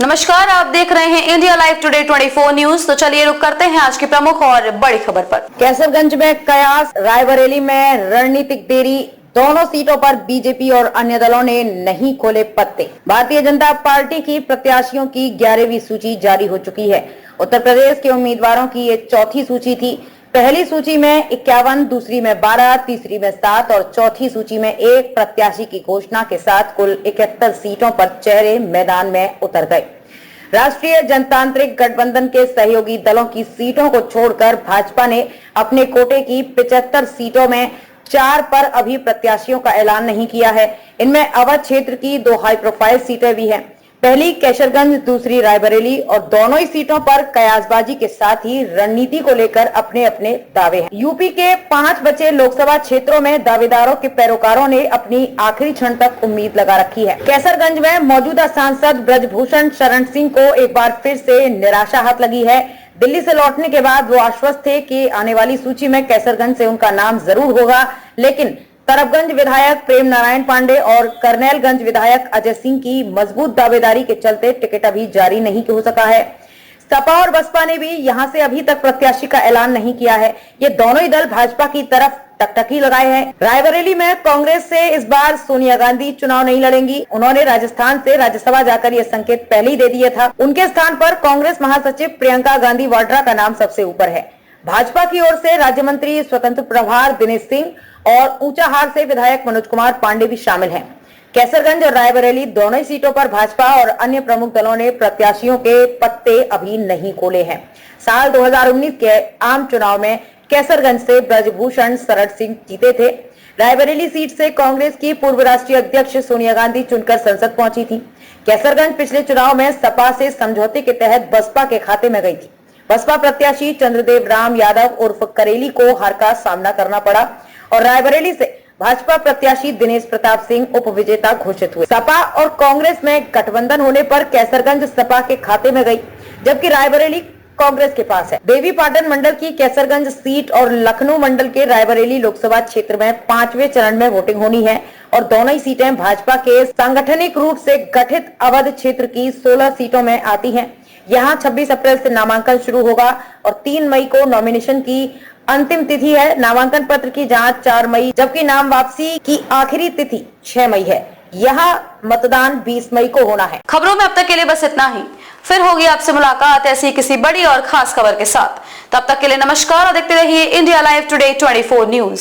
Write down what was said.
नमस्कार, आप देख रहे हैं इंडिया लाइव टुडे 24 न्यूज। तो चलिए रुक करते हैं आज की प्रमुख और बड़ी खबर पर। कैसरगंज में कयास, रायबरेली में रणनीतिक देरी, दोनों सीटों पर बीजेपी और अन्य दलों ने नहीं खोले पत्ते। भारतीय जनता पार्टी की प्रत्याशियों की 11वीं सूची जारी हो चुकी है। उत्तर प्रदेश के उम्मीदवारों की ये चौथी सूची थी। पहली सूची में 51, दूसरी में 12, तीसरी में 7 और चौथी सूची में 1 प्रत्याशी की घोषणा के साथ कुल 71 सीटों पर चेहरे मैदान में उतर गए। राष्ट्रीय जनतांत्रिक गठबंधन के सहयोगी दलों की सीटों को छोड़कर भाजपा ने अपने कोटे की 75 सीटों में 4 पर अभी प्रत्याशियों का ऐलान नहीं किया है। इनमें अवध क्षेत्र की 2 हाई प्रोफाइल सीटें भी हैं। पहली कैसरगंज, दूसरी रायबरेली और दोनों ही सीटों पर कयासबाजी के साथ ही रणनीति को लेकर अपने अपने दावे हैं। यूपी के 5 बचे लोकसभा क्षेत्रों में दावेदारों के पैरोकारों ने अपनी आखिरी क्षण तक उम्मीद लगा रखी है। कैसरगंज में मौजूदा सांसद ब्रजभूषण शरण सिंह को एक बार फिर से निराशा हाथ लगी है। दिल्ली से लौटने के बाद वो आश्वस्त थे कि आने वाली सूची में कैसरगंज से उनका नाम जरूर होगा, लेकिन तरफगंज विधायक प्रेम नारायण पांडे और करनेलगंज विधायक अजय सिंह की मजबूत दावेदारी के चलते टिकट अभी जारी नहीं हो सका है। सपा और बसपा ने भी यहां से अभी तक प्रत्याशी का ऐलान नहीं किया है। ये दोनों ही दल भाजपा की तरफ टकटकी लगाए हैं। रायबरेली में कांग्रेस से इस बार सोनिया गांधी चुनाव नहीं लड़ेंगी। उन्होंने राजस्थान से राज्यसभा जाकर ये संकेत पहले ही दे दिया था। उनके स्थान पर कांग्रेस महासचिव प्रियंका गांधी वाड्रा का नाम सबसे ऊपर है। भाजपा की ओर से राज्य मंत्री स्वतंत्र प्रभार दिनेश सिंह और ऊंचाहार से विधायक मनोज कुमार पांडे भी शामिल हैं। कैसरगंज और रायबरेली दोनों ही सीटों पर भाजपा और अन्य प्रमुख दलों ने प्रत्याशियों के पत्ते अभी नहीं खोले हैं। साल 2019 के आम चुनाव में कैसरगंज से ब्रजभूषण शरण सिंह जीते थे। रायबरेली सीट से कांग्रेस की पूर्व राष्ट्रीय अध्यक्ष सोनिया गांधी चुनकर संसद पहुंची थी। कैसरगंज पिछले चुनाव में सपा से समझौते के तहत बसपा के खाते में गई थी। बसपा प्रत्याशी चंद्रदेव राम यादव उर्फ करेली को हार का सामना करना पड़ा और रायबरेली से भाजपा प्रत्याशी दिनेश प्रताप सिंह उपविजेता घोषित हुए। सपा और कांग्रेस में गठबंधन होने पर कैसरगंज सपा के खाते में गई, जबकि रायबरेली कांग्रेस के पास है। देवी पाटन मंडल की कैसरगंज सीट और लखनऊ मंडल के रायबरेली लोकसभा क्षेत्र में 5वें चरण में वोटिंग होनी है और दोनों ही सीटें भाजपा के सांगठनिक रूप से गठित अवध क्षेत्र की 16 सीटों में आती हैं। यहाँ 26 अप्रैल से नामांकन शुरू होगा और 3 मई को नॉमिनेशन की अंतिम तिथि है। नामांकन पत्र की जांच 4 मई, जबकि नाम वापसी की आखिरी तिथि 6 मई है। यहाँ मतदान 20 मई को होना है। खबरों में अब तक के लिए बस इतना ही। फिर होगी आपसे मुलाकात ऐसी किसी बड़ी और खास खबर के साथ। तब तक के लिए नमस्कार और देखते रहिए इंडिया लाइव टुडे 24 न्यूज।